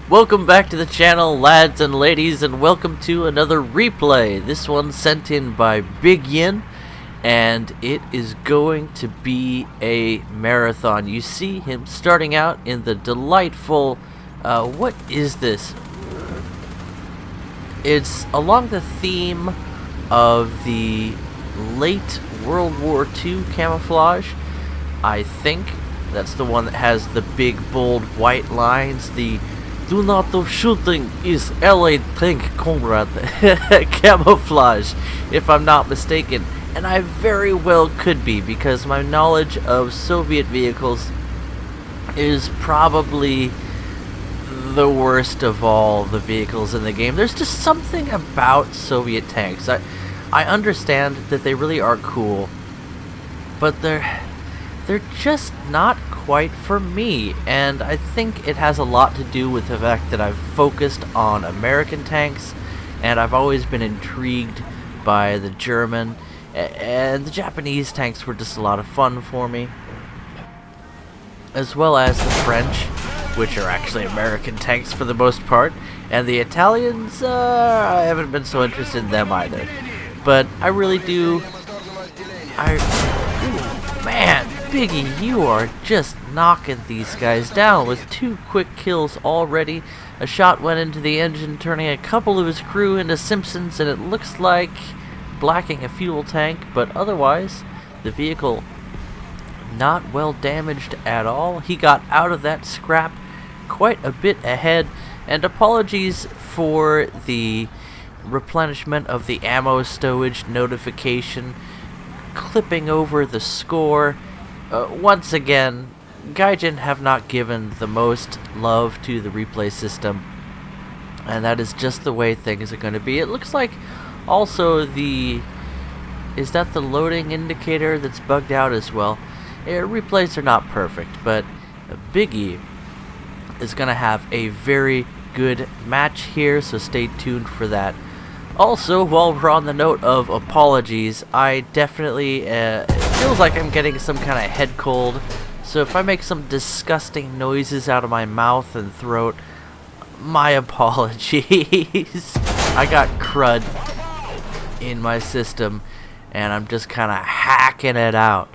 Welcome back to the channel, lads and ladies, and welcome to another replay. This one sent in by Bigyin, and it is going to be a marathon. You see him starting out in the delightful, what is this? It's along the theme of the late World War II camouflage. I think that's the one that has the big, bold, white lines, the "Do not of shooting is LA tank comrade" camouflage, if I'm not mistaken. And I very well could be, because my knowledge of Soviet vehicles is probably the worst of all the vehicles in the game. There's just something about Soviet tanks. I understand that they really are cool, but they're just not quite for me, and I think it has a lot to do with the fact that I've focused on American tanks, and I've always been intrigued by the German, and the Japanese tanks were just a lot of fun for me, as well as the French, which are actually American tanks for the most part, and the Italians, I haven't been so interested in them either, but I really do, man, Biggie, you are just knocking these guys down with 2 quick kills already. A shot went into the engine, turning a couple of his crew into Simpsons, and it looks like blacking a fuel tank, but otherwise, the vehicle not well damaged at all. He got out of that scrap quite a bit ahead, and apologies for the replenishment of the ammo stowage notification clipping over the score. Once again, Gaijin have not given the most love to the replay system, and that is just the way things are going to be. It looks like also is that the loading indicator that's bugged out as well? Replays are not perfect, but Biggie is going to have a very good match here, so stay tuned for that. Also, while we're on the note of apologies, I definitely, it feels like I'm getting some kind of head cold, so if I make some disgusting noises out of my mouth and throat, my apologies. I got crud in my system, and I'm just kind of hacking it out.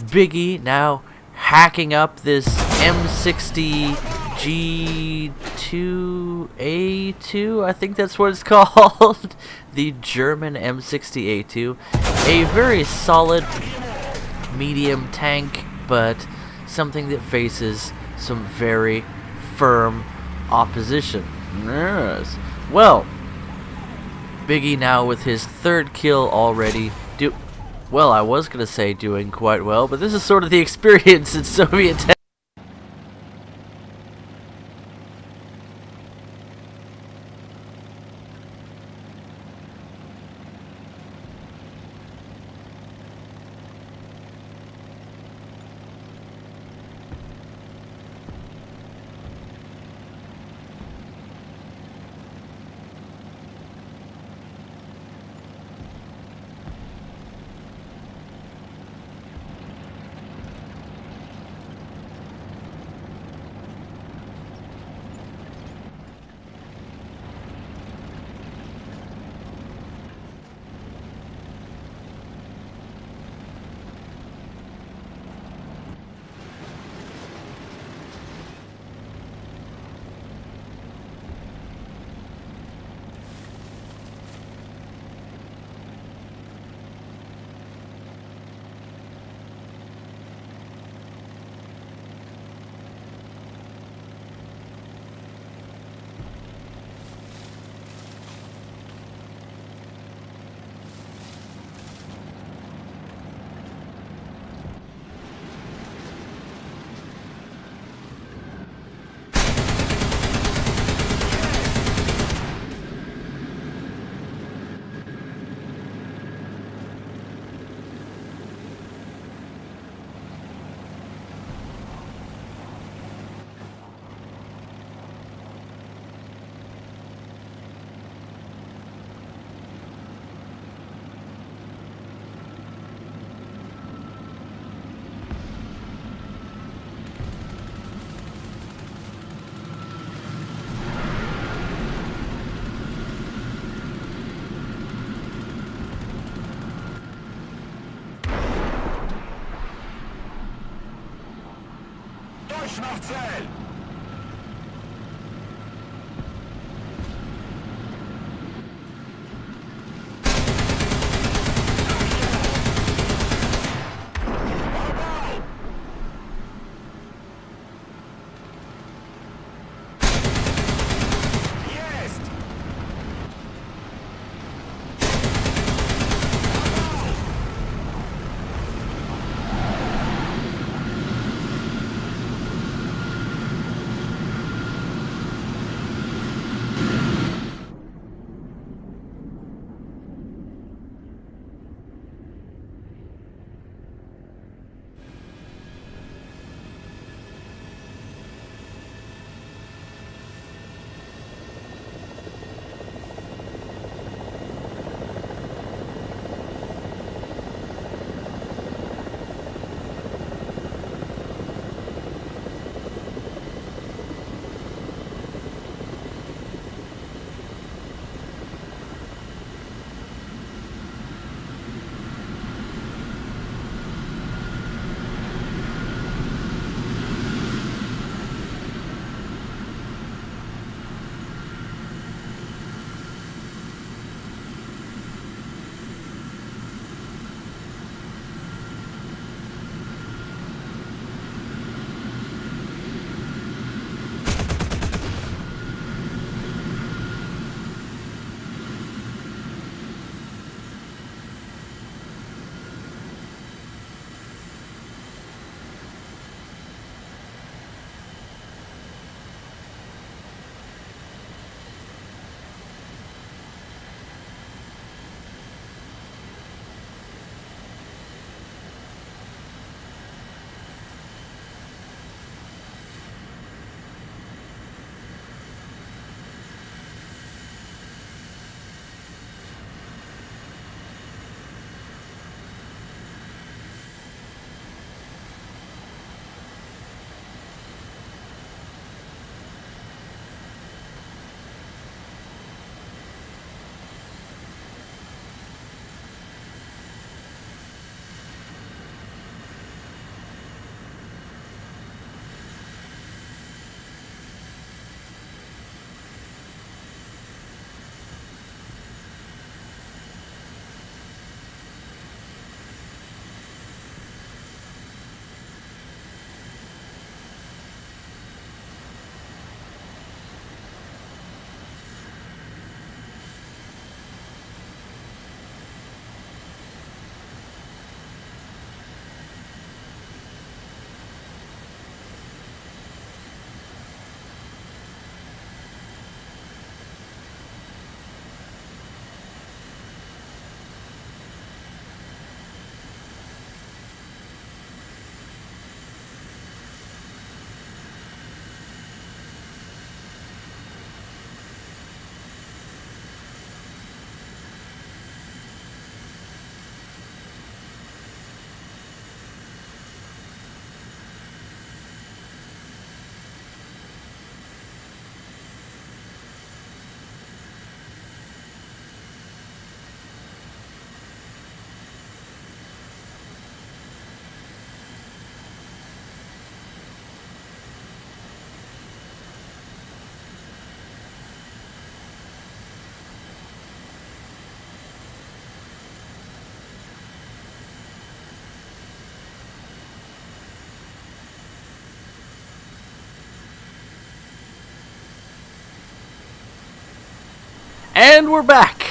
Biggie now hacking up this M60 G2A2, I think that's what it's called. The German M60A2. A very solid medium tank, but something that faces some very firm opposition. Yes. Well, Biggie now with his 3rd kill already. Well, I was going to say doing quite well, but this is sort of the experience in Soviet tanks. cel! Jest! And we're back!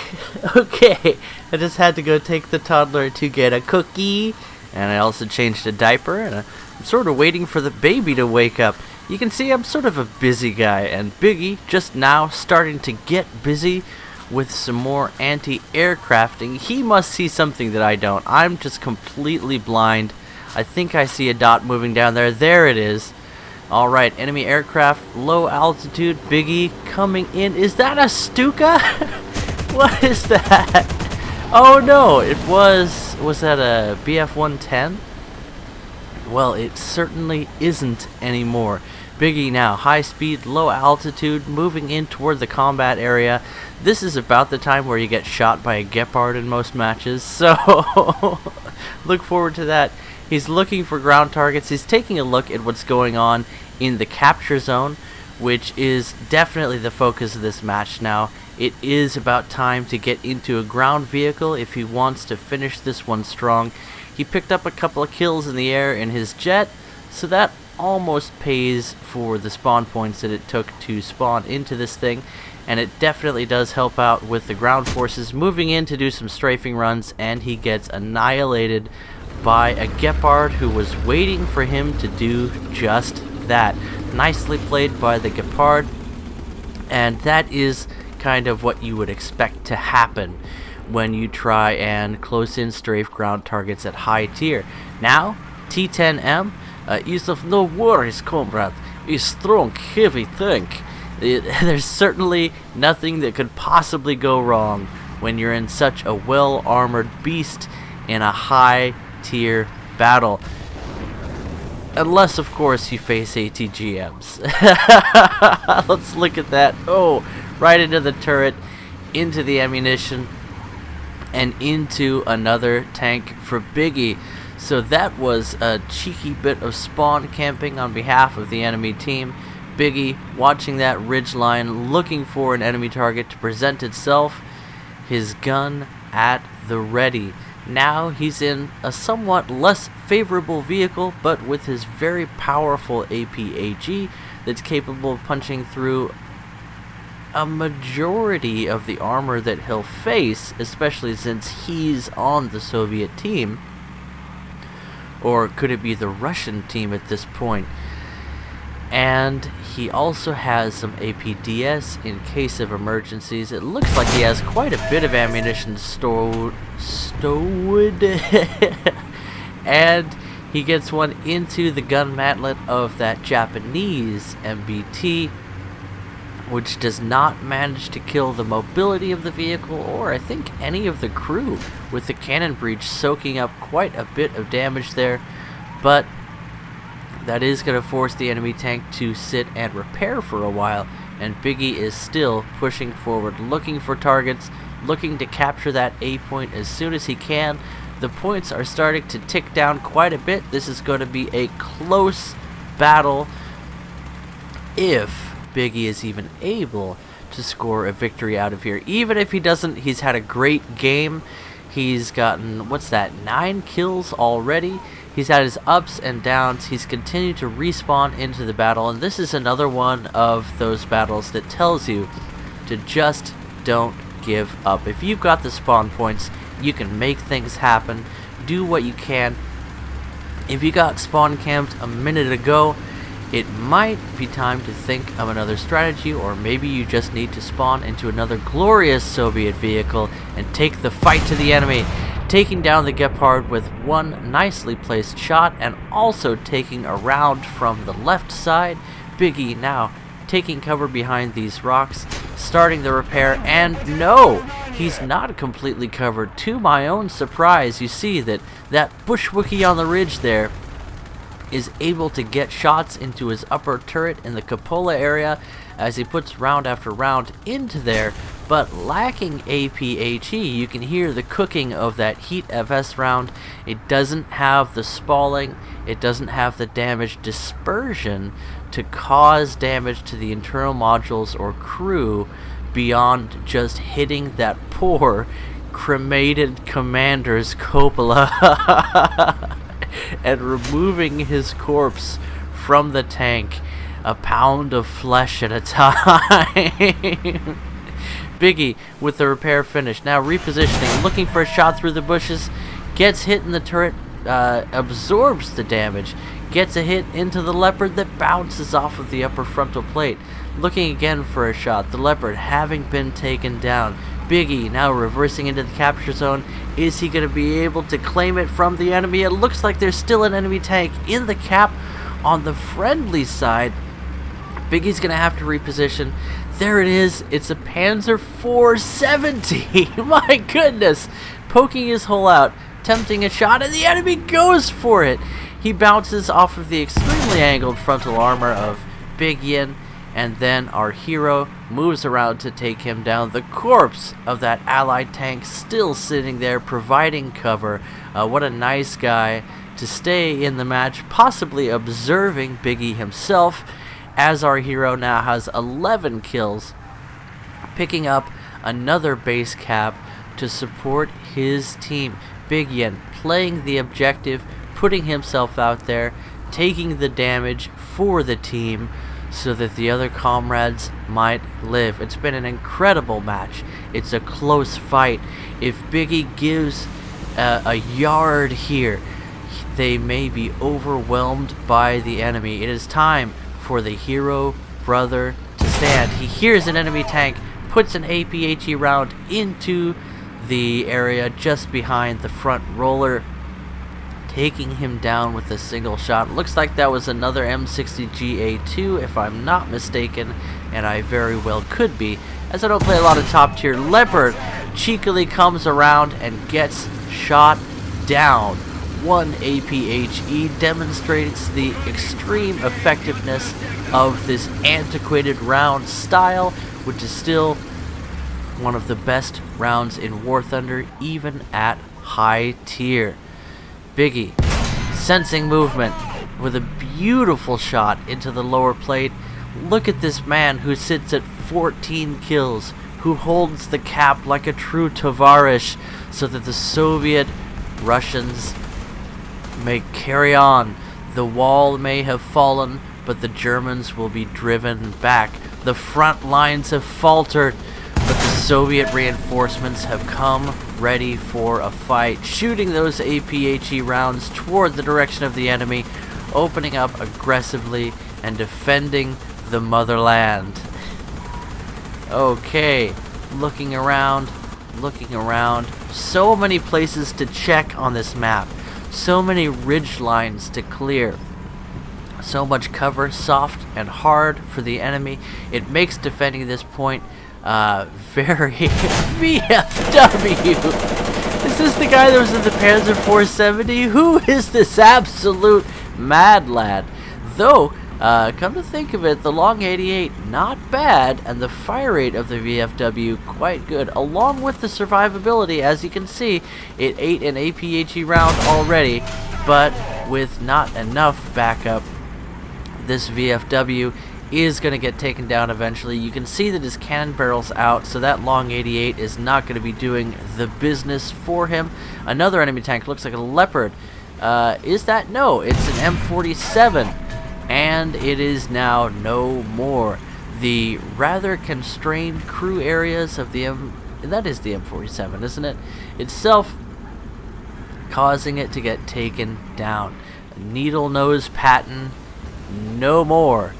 Okay, I just had to go take the toddler to get a cookie, and I also changed a diaper, and I'm sort of waiting for the baby to wake up. You can see I'm sort of a busy guy, and Biggie just now starting to get busy with some more anti-aircrafting. He must see something that I don't. I'm just completely blind. I think I see a dot moving down there. There it is. Alright, enemy aircraft, low altitude, Biggie coming in. Is that a Stuka? What is that? Oh no, it was that a Bf-110? Well, it certainly isn't anymore. Biggie now, high speed, low altitude, moving in toward the combat area. This is about the time where you get shot by a Gepard in most matches, so look forward to that. He's looking for ground targets. He's taking a look at what's going on in the capture zone, which is definitely the focus of this match now. It is about time to get into a ground vehicle if he wants to finish this one strong. He picked up a couple of kills in the air in his jet, so that almost pays for the spawn points that it took to spawn into this thing, and it definitely does help out with the ground forces moving in to do some strafing runs, and he gets annihilated by a Gepard who was waiting for him to do just that. Nicely played by the Gepard, and that is kind of what you would expect to happen when you try and close in strafe ground targets at high tier. Now, T10M is of no worries, comrade. A strong, heavy tank. There's certainly nothing that could possibly go wrong when you're in such a well-armored beast in a high-tier battle. Unless, of course, you face ATGMs. Let's look at that. Oh, right into the turret, into the ammunition, and into another tank for Biggie. So that was a cheeky bit of spawn camping on behalf of the enemy team. Biggie watching that ridge line, looking for an enemy target to present itself. His gun at the ready. Now he's in a somewhat less favorable vehicle, but with his very powerful APAG that's capable of punching through a majority of the armor that he'll face, especially since he's on the Soviet team. Or could it be the Russian team at this point? And he also has some APDS in case of emergencies. It looks like he has quite a bit of ammunition stowed. And he gets one into the gun mantlet of that Japanese MBT, which does not manage to kill the mobility of the vehicle, or I think any of the crew, with the cannon breach soaking up quite a bit of damage there. But that is going to force the enemy tank to sit and repair for a while, and Biggie is still pushing forward, looking for targets, looking to capture that A point as soon as he can. The points are starting to tick down quite a bit. This is going to be a close battle if Biggie is even able to score a victory out of here. Even if he doesn't, he's had a great game. He's gotten, 9 kills already. He's had his ups and downs. He's continued to respawn into the battle, and this is another one of those battles that tells you to just don't give up. If you've got the spawn points, you can make things happen. Do what you can. If you got spawn camped a minute ago, it might be time to think of another strategy, or maybe you just need to spawn into another glorious Soviet vehicle and take the fight to the enemy, taking down the Gepard with one nicely placed shot, and also taking a round from the left side. Biggie now taking cover behind these rocks, starting the repair, and no, he's not completely covered. To my own surprise, you see that bushwookie on the ridge there is able to get shots into his upper turret in the cupola area as he puts round after round into there, but lacking APHE. You can hear the cooking of that Heat FS round. It doesn't have the spalling, it doesn't have the damage dispersion to cause damage to the internal modules or crew beyond just hitting that poor cremated commander's cupola and removing his corpse from the tank, a pound of flesh at a time. Biggie with the repair finish, now repositioning, looking for a shot through the bushes, gets hit in the turret, absorbs the damage, gets a hit into the Leopard that bounces off of the upper frontal plate, looking again for a shot, the Leopard having been taken down. Biggie now reversing into the capture zone. Is he going to be able to claim it from the enemy? It looks like there's still an enemy tank in the cap on the friendly side. Biggie's going to have to reposition. There it is. It's a Panzer 470. My goodness. Poking his hole out, tempting a shot, and the enemy goes for it. He bounces off of the extremely angled frontal armor of Bigyin, and then our hero moves around to take him down. The corpse of that allied tank still sitting there providing cover. What a nice guy to stay in the match, possibly observing Biggie himself, as our hero now has 11 kills, picking up another base cap to support his team. Bigyin playing the objective, putting himself out there, taking the damage for the team so that the other comrades might live. It's been an incredible match. It's a close fight. If Biggie gives a yard here, they may be overwhelmed by the enemy. It is time for the hero brother to stand. He hears an enemy tank, puts an APHE round into the area just behind the front roller, taking him down with a single shot. Looks like that was another M60GA2 if I'm not mistaken, and I very well could be, as I don't play a lot of top tier. Leopard cheekily comes around and gets shot down. One APHE demonstrates the extreme effectiveness of this antiquated round style, which is still one of the best rounds in War Thunder, even at high tier. Biggie, sensing movement with a beautiful shot into the lower plate. Look at this man who sits at 14 kills, who holds the cap like a true Tovarish, so that the Soviet Russians may carry on. The wall may have fallen, but the Germans will be driven back. The front lines have faltered, but the Soviet reinforcements have come ready for a fight, shooting those APHE rounds toward the direction of the enemy, opening up aggressively and defending the motherland. Okay, looking around. So many places to check on this map. So many ridge lines to clear. So much cover, soft and hard for the enemy. It makes defending this point very VFW. Is this the guy that was in the Panzer 470? Who is this absolute mad lad? Though, come to think of it, the long 88 not bad, and the fire rate of the VFW quite good, along with the survivability. As you can see, it ate an APHE round already, but with not enough backup, this VFW is going to get taken down eventually. You can see that his cannon barrel's out, so that long 88 is not going to be doing the business for him. Another enemy tank looks like a Leopard. Is that? No, it's an M47, and it is now no more. The rather constrained crew areas of the that is the M47, isn't it? Itself, causing it to get taken down. Needle nose pattern, no more.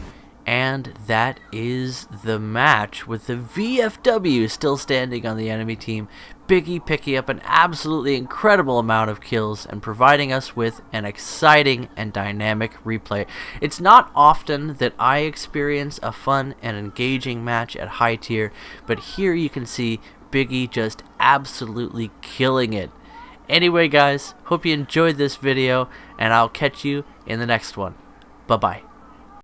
And that is the match, with the VFW still standing on the enemy team. Biggie picking up an absolutely incredible amount of kills and providing us with an exciting and dynamic replay. It's not often that I experience a fun and engaging match at high tier, but here you can see Biggie just absolutely killing it. Anyway guys, hope you enjoyed this video, and I'll catch you in the next one. Bye-bye.